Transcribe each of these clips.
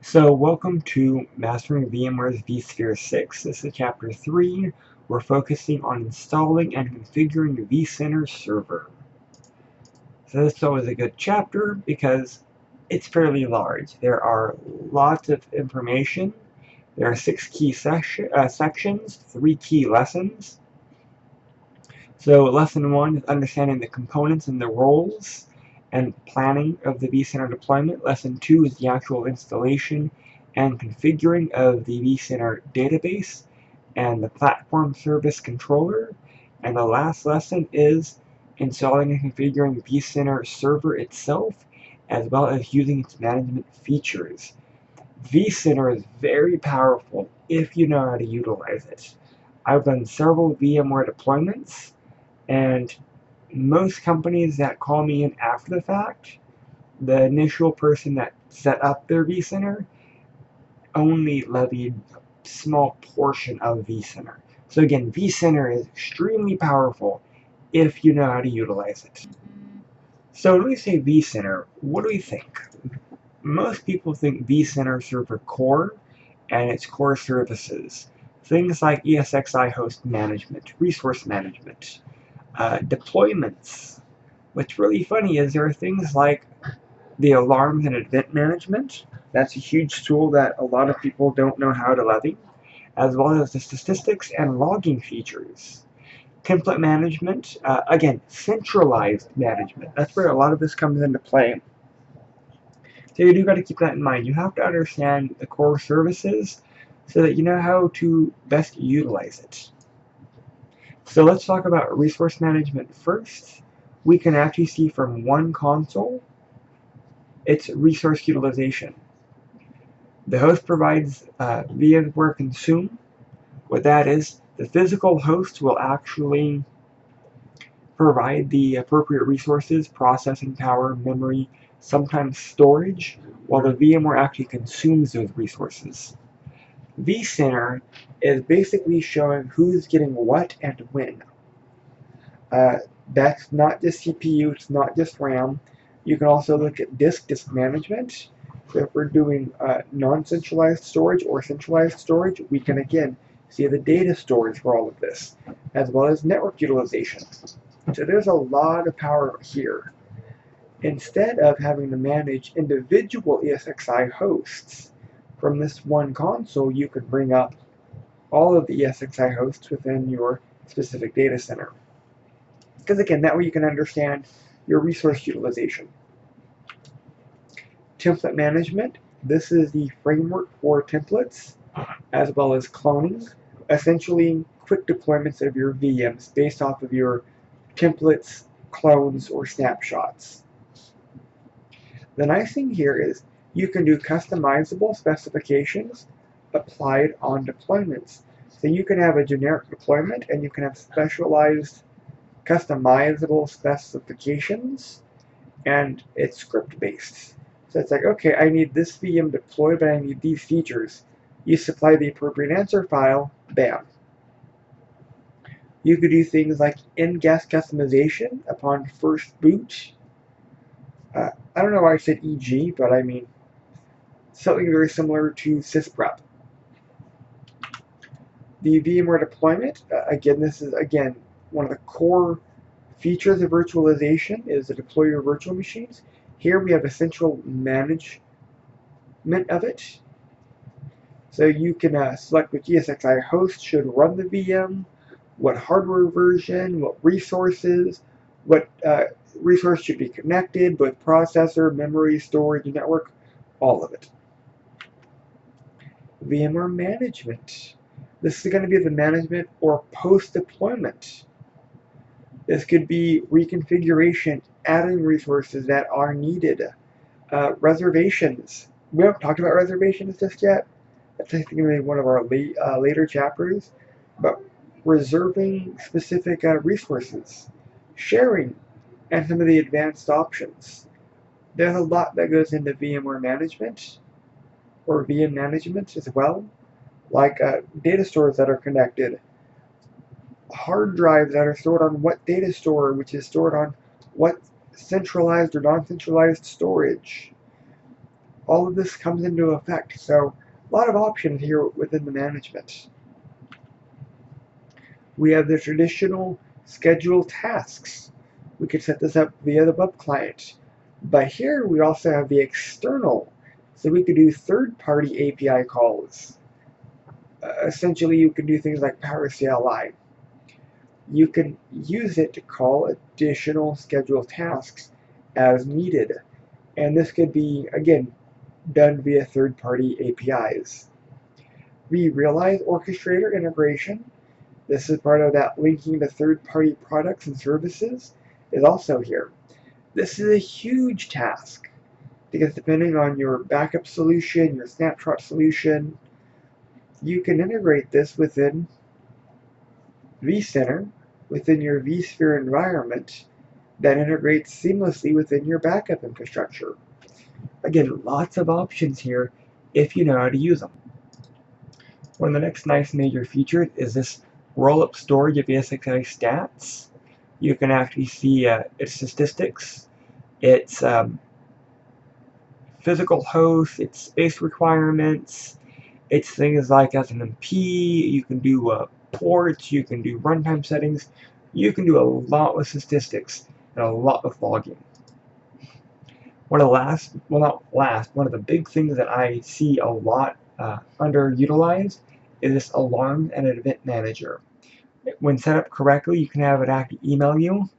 So welcome to Mastering VMware's vSphere 6. This is Chapter 3. We're focusing on installing and configuring the vCenter server. So this is always a good chapter because it's fairly large. There are lots of information. There are 6 key sections, 3 key lessons. So Lesson 1 is understanding the components and the roles and planning of the vCenter deployment. Lesson 2 is the actual installation and configuring of the vCenter database and the platform service controller. And the last lesson is installing and configuring the vCenter server itself, as well as using its management features. vCenter is very powerful if you know how to utilize it. I've done several VMware deployments, and most companies that call me in after the fact, the initial person that set up their vCenter only levied a small portion of vCenter. So again, vCenter is extremely powerful if you know how to utilize it. So when we say vCenter, what do we think? Most people think vCenter Server Core and its core services. Things like ESXi host management, resource management, deployments. What's really funny is there are things like the alarms and event management. That's a huge tool that a lot of people don't know how to levy, as well as the statistics and logging features. Template management, again, centralized management. That's where a lot of this comes into play. So you do got to keep that in mind. You have to understand the core services so that you know how to best utilize it. So let's talk about resource management first. We can actually see from one console its resource utilization. The host provides VMware consume. What that is, the physical host will actually provide the appropriate resources, processing power, memory, sometimes storage, while the VMware actually consumes those resources. vCenter is basically showing who's getting what and when. That's not just CPU, it's not just RAM. You can also look at disk management. So if we're doing non-centralized storage or centralized storage, we can again see the data storage for all of this, as well as network utilization. So there's a lot of power here. Instead of having to manage individual ESXi hosts from this one console, you could bring up all of the ESXi hosts within your specific data center. Because again, that way you can understand your resource utilization. Template management. This is the framework for templates, as well as cloning. Essentially, quick deployments of your VMs based off of your templates, clones, or snapshots. The nice thing here is you can do customizable specifications applied on deployments. So you can have a generic deployment and you can have specialized customizable specifications, and it's script based. So it's like, okay, I need this VM deployed, but I need these features. You supply the appropriate answer file, bam. You could do things like in-guest customization upon first boot. I don't know why I said EG, but I mean something very similar to sysprep. The VMware deployment, again, this is one of the core features of virtualization is to deploy your virtual machines. Here we have a central management of it. So you can select which ESXi host should run the VM, what hardware version, what resources, what resource should be connected, both processor, memory, storage, network, all of it. VMware management. This is going to be the management or post-deployment. This could be reconfiguration, adding resources that are needed, reservations. We haven't talked about reservations just yet. That's going to be one of our later chapters. But reserving specific resources, sharing, and some of the advanced options. There's a lot that goes into VMware management, or VM management as well, like data stores that are connected, hard drives that are stored on what data store, which is stored on what centralized or non-centralized storage. all of this comes into effect. So a lot of options here within the management. We have the traditional schedule tasks. We could set this up via the web client. But here we also have the external. So we could do third-party API calls. Essentially, you can do things like PowerCLI. You can use it to call additional scheduled tasks as needed. And this could be, again, done via third-party APIs. vRealize Orchestrator integration. This is part of that linking to third-party products and services is also here. This is a huge task because depending on your backup solution, your snapshot solution, you can integrate this within vCenter, within your vSphere environment that integrates seamlessly within your backup infrastructure. Again, lots of options here if you know how to use them. One of the next nice major features is this roll-up storage of ESXi stats. You can actually see its statistics, its physical host, its space requirements, its things like as an MP, you can do ports, you can do runtime settings, you can do a lot with statistics and a lot with logging. One of the big things that I see a lot underutilized is this alarm and event manager. When set up correctly, you can have it actually email you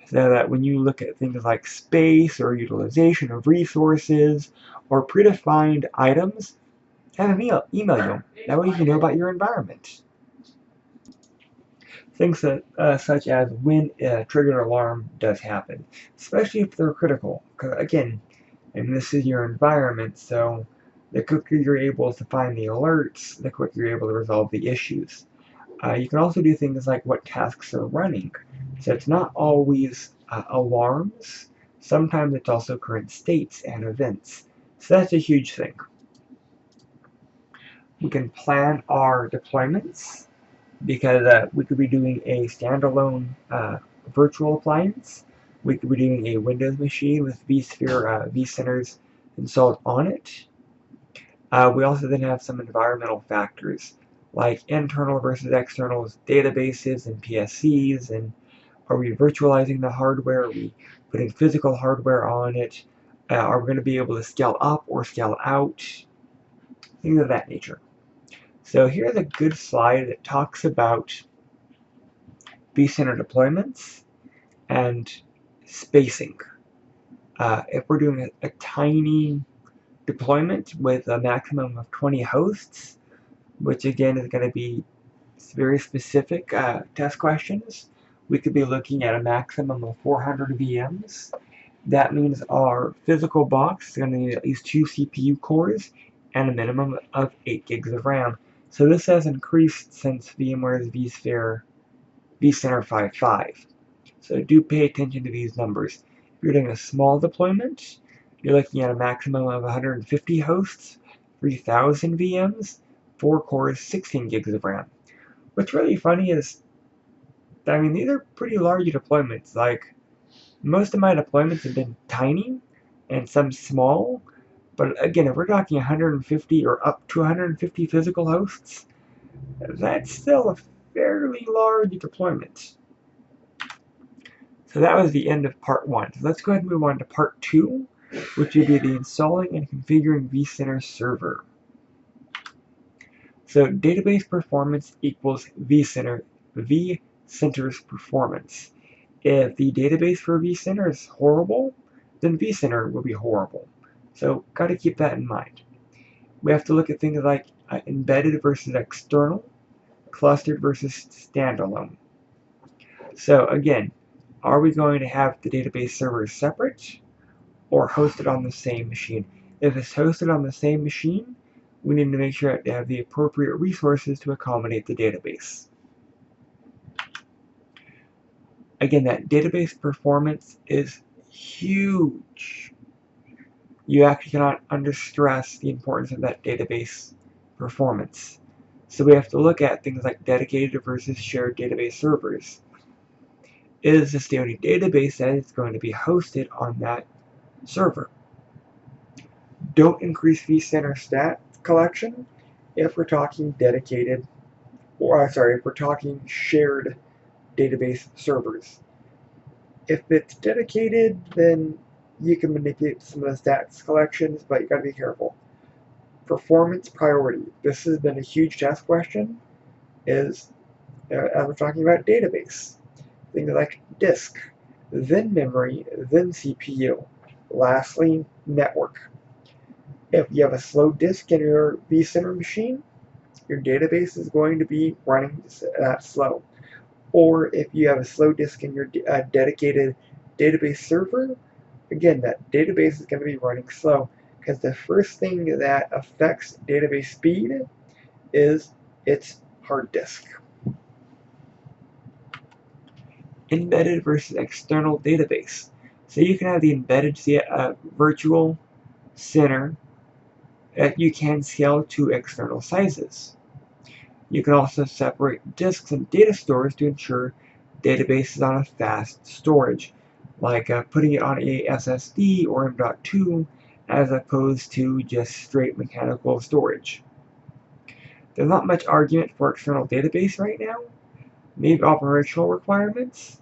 so that when you look at things like space or utilization of resources or predefined items, have them email you. That way you can know about your environment. Things such as when a triggered alarm does happen, especially if they're critical. Because again, and this is your environment, so the quicker you're able to find the alerts, the quicker you're able to resolve the issues. You can also do things like what tasks are running. So it's not always alarms. Sometimes it's also current states and events. So that's a huge thing. We can plan our deployments because we could be doing a standalone virtual appliance. We could be doing a Windows machine with vSphere vCenters installed on it. We also then have some environmental factors like internal versus external databases and PSCs, and are we virtualizing the hardware? Are we putting physical hardware on it? Are we going to be able to scale up or scale out? Things of that nature. So here's a good slide that talks about vCenter deployments and spacing. If we're doing a tiny deployment with a maximum of 20 hosts, which again is going to be very specific test questions, we could be looking at a maximum of 400 VMs. That means our physical box is going to need at least 2 CPU cores and a minimum of 8 gigs of RAM. So this has increased since VMware's vSphere vCenter 5.5. So do pay attention to these numbers. If you're doing a small deployment, you're looking at a maximum of 150 hosts, 3,000 VMs, 4 cores, 16 gigs of RAM. What's really funny is, I mean, these are pretty large deployments. Like, most of my deployments have been tiny and some small, but again, if we're talking 150 or up to 150 physical hosts, that's still a fairly large deployment. So that was the end of part 1. So let's go ahead and move on to part 2, which would be the installing and configuring vCenter server. So database performance equals vCenter's performance. If the database for vCenter is horrible, then vCenter will be horrible. So got to keep that in mind. We have to look at things like embedded versus external, clustered versus standalone. So again, are we going to have the database servers separate or hosted on the same machine? If it's hosted on the same machine, we need to make sure to have the appropriate resources to accommodate the database. Again, that database performance is huge. You actually cannot understress the importance of that database performance. So we have to look at things like dedicated versus shared database servers. Is this the only database that is going to be hosted on that server? Don't increase vCenter stat collection if we're talking dedicated, or sorry, if we're talking shared database servers. If it's dedicated, then you can manipulate some of the stats collections, but you gotta be careful. Performance priority. This has been a huge test question, as we're talking about database. Things like disk, then memory, then CPU. Lastly, network. If you have a slow disk in your vCenter machine, your database is going to be running slow. Or if you have a slow disk in your dedicated database server, again, that database is going to be running slow, because the first thing that affects database speed is its hard disk. Embedded versus external database. So you can have the embedded virtual center that you can scale to external sizes. You can also separate disks and data stores to ensure databases on a fast storage, like putting it on a SSD or M.2 as opposed to just straight mechanical storage. There's not much argument for external database right now, maybe operational requirements,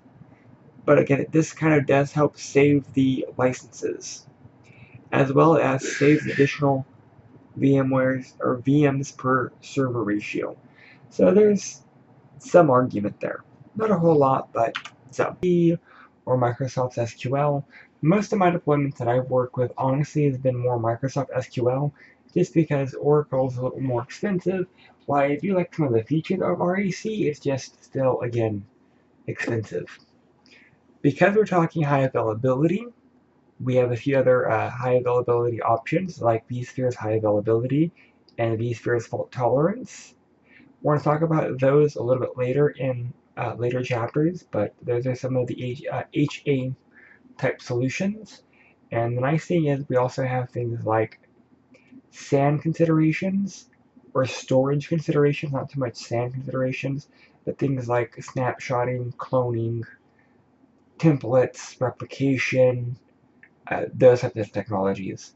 but again, this kind of does help save the licenses, as well as saves additional VMwares or VMs per server ratio. So there's some argument there. Not a whole lot, but some. Or Microsoft SQL. Most of my deployments that I've worked with honestly has been more Microsoft SQL, just because Oracle is a little more expensive. While I do like some of the features of RAC, it's just still, again, expensive. Because we're talking high availability, we have a few other high availability options like vSphere's high availability and vSphere's fault tolerance. We're going to talk about those a little bit later in later chapters, but those are some of the HA type solutions. And the nice thing is we also have things like SAN considerations or storage considerations, not too much SAN considerations, but things like snapshotting, cloning, templates, replication, those types of technologies.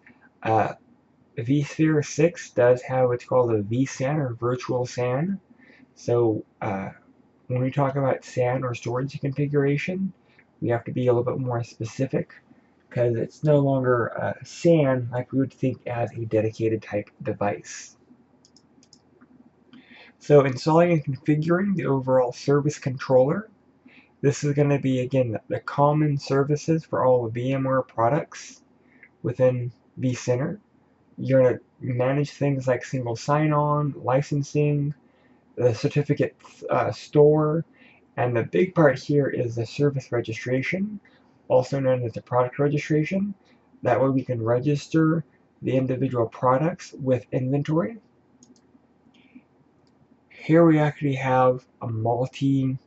vSphere 6 does have what's called a vSAN or virtual SAN. So when we talk about SAN or storage configuration, we have to be a little bit more specific, because it's no longer SAN like we would think as a dedicated type device. So installing and configuring the overall service controller. This is going to be, again, the common services for all the VMware products within vCenter. You're going to manage things like single sign-on, licensing, the certificate store, and the big part here is the service registration, also known as the product registration. That way we can register the individual products with inventory. Here we actually have a multi-platform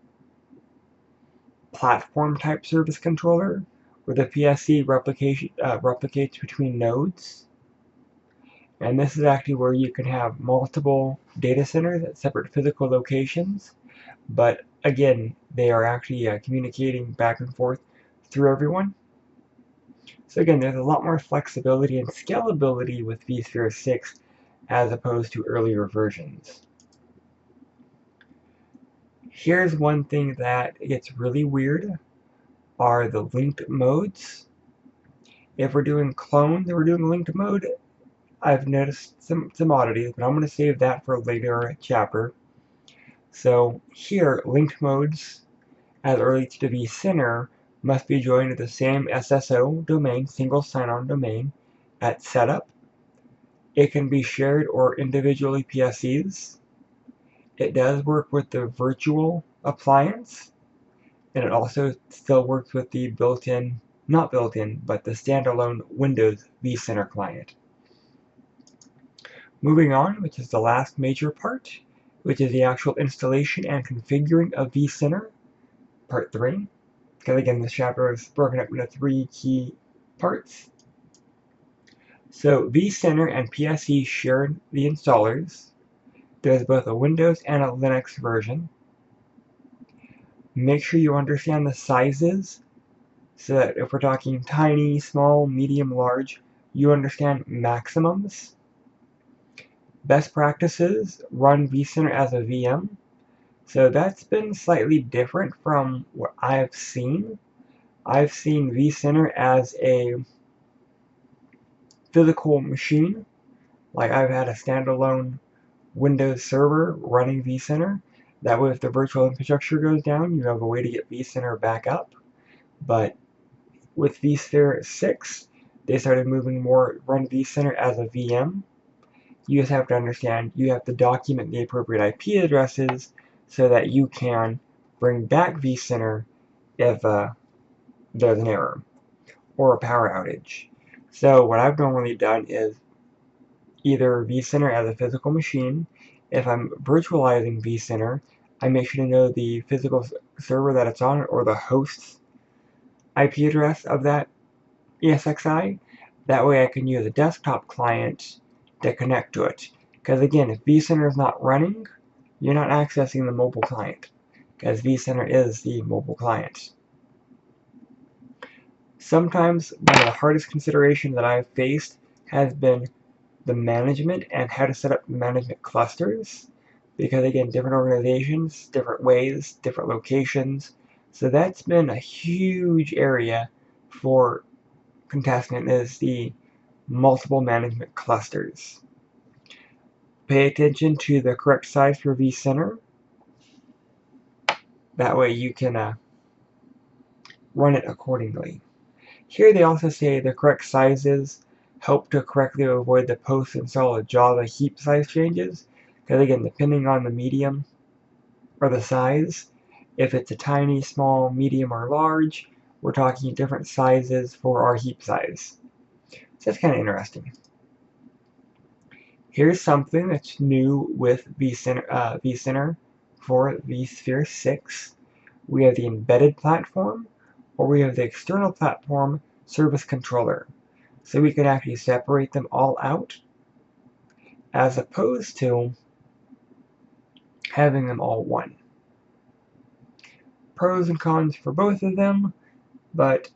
type service controller where the PSC replicates between nodes. And this is actually where you can have multiple data centers at separate physical locations, but again, they are actually communicating back and forth through everyone. So again, there's a lot more flexibility and scalability with vSphere 6 as opposed to earlier versions. Here's one thing that gets really weird, are the linked modes. If we're doing clones and we're doing linked mode, I've noticed some oddities, but I'm going to save that for a later chapter. So here, linked modes, as it relates to vCenter, must be joined to the same SSO domain, single sign-on domain, at setup. It can be shared or individually PSCs. It does work with the virtual appliance, and it also still works with the built-in, not built-in, but the standalone Windows vCenter client. Moving on, which is the last major part, which is the actual installation and configuring of vCenter, part 3. Because again, this chapter is broken up into 3 key parts. So vCenter and PSC share the installers. There's both a Windows and a Linux version. Make sure you understand the sizes, so that if we're talking tiny, small, medium, large, you understand maximums. Best practices, run vCenter as a VM. So that's been slightly different from what I've seen. I've seen vCenter as a physical machine. Like I've had a standalone Windows server running vCenter. That way if the virtual infrastructure goes down, you have a way to get vCenter back up. But with vSphere 6, they started moving more run vCenter as a VM. You just have to understand, you have to document the appropriate IP addresses so that you can bring back vCenter if there's an error or a power outage. So what I've normally done is either vCenter as a physical machine. If I'm virtualizing vCenter, I make sure to know the physical server that it's on or the host's IP address of that ESXi. That way I can use a desktop client to connect to it. Because again, if vCenter is not running, you're not accessing the mobile client, because vCenter is the mobile client. Sometimes one of the hardest considerations that I've faced has been the management and how to set up management clusters, because again, different organizations, different ways, different locations. So that's been a huge area for contestant, is the multiple management clusters. Pay attention to the correct size for vCenter. That way you can run it accordingly. Here they also say the correct sizes help to correctly avoid the post-install Java heap size changes, because again, depending on the medium or the size, if it's a tiny, small, medium, or large, we're talking different sizes for our heap size. So that's kind of interesting. Here's something that's new with vCenter for vSphere 6. We have the embedded platform, or we have the external platform service controller. So we can actually separate them all out, as opposed to having them all one. Pros and cons for both of them, but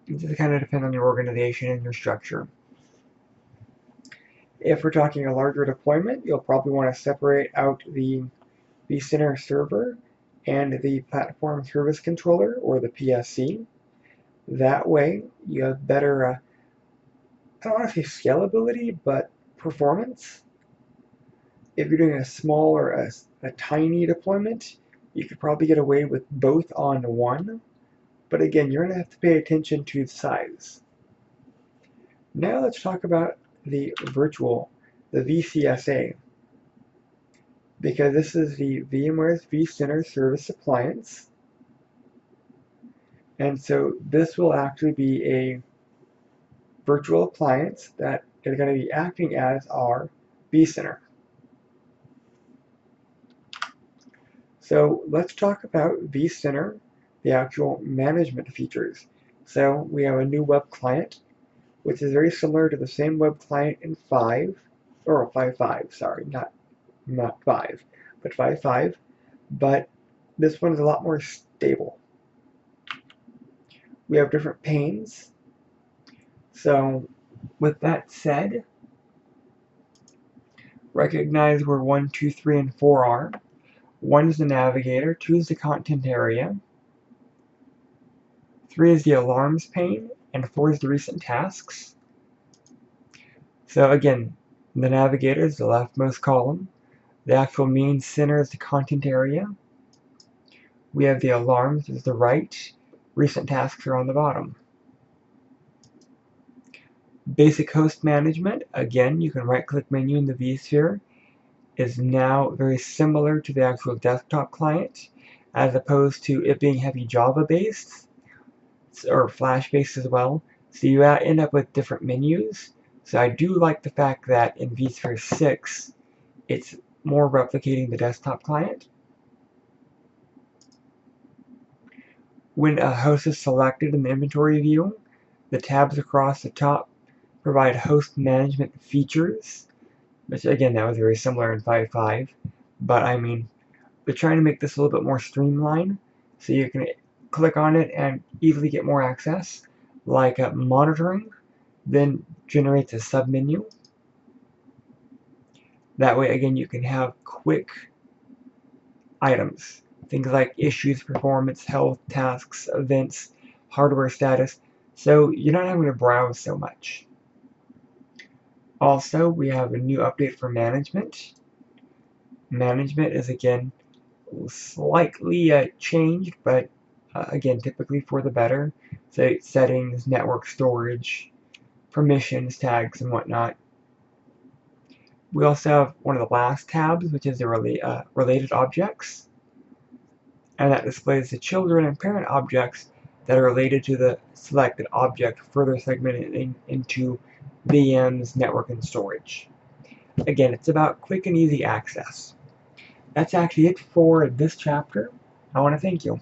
it just kind of depends on your organization and your structure. If we're talking a larger deployment, you'll probably want to separate out the vCenter server and the platform service controller, or the PSC. That way you have better, I don't want to say scalability, but performance. If you're doing a small or a tiny deployment, you could probably get away with both on one. But again, you're going to have to pay attention to the size. Now let's talk about the VCSA. Because this is the VMware's vCenter Service Appliance. And so this will actually be a virtual appliance that is going to be acting as our vCenter. So let's talk about vCenter, the actual management features. So we have a new web client, which is very similar to the same web client in 5.5, sorry, not 5, but 5.5, but this one is a lot more stable. We have different panes. So with that said, recognize where 1, 2, 3, and 4 are. 1 is the navigator, 2 is the content area, 3 is the alarms pane, and 4 is the recent tasks. So again, the navigator is the leftmost column. The actual main center is the content area. We have the alarms is the right. Recent tasks are on the bottom. Basic host management, again, you can right-click menu in the vSphere, is now very similar to the actual desktop client, as opposed to it being heavy Java-based, or Flash-based as well. So you end up with different menus. So I do like the fact that in vSphere 6, it's more replicating the desktop client. When a host is selected in the inventory view, the tabs across the top provide host management features, which again, that was very similar in 5.5, but I mean, they're trying to make this a little bit more streamlined, so you can click on it and easily get more access, like monitoring. then generates a submenu. That way, again, you can have quick items. Things like issues, performance, health, tasks, events, hardware status. So you're not having to browse so much. Also, we have a new update for management. Management is, again, slightly changed, but again, typically for the better. So settings, network storage, permissions, tags, and whatnot. We also have one of the last tabs, which is the related objects. And that displays the children and parent objects that are related to the selected object, further segmented into VMs, network, and storage. Again, it's about quick and easy access. That's actually it for this chapter. I want to thank you.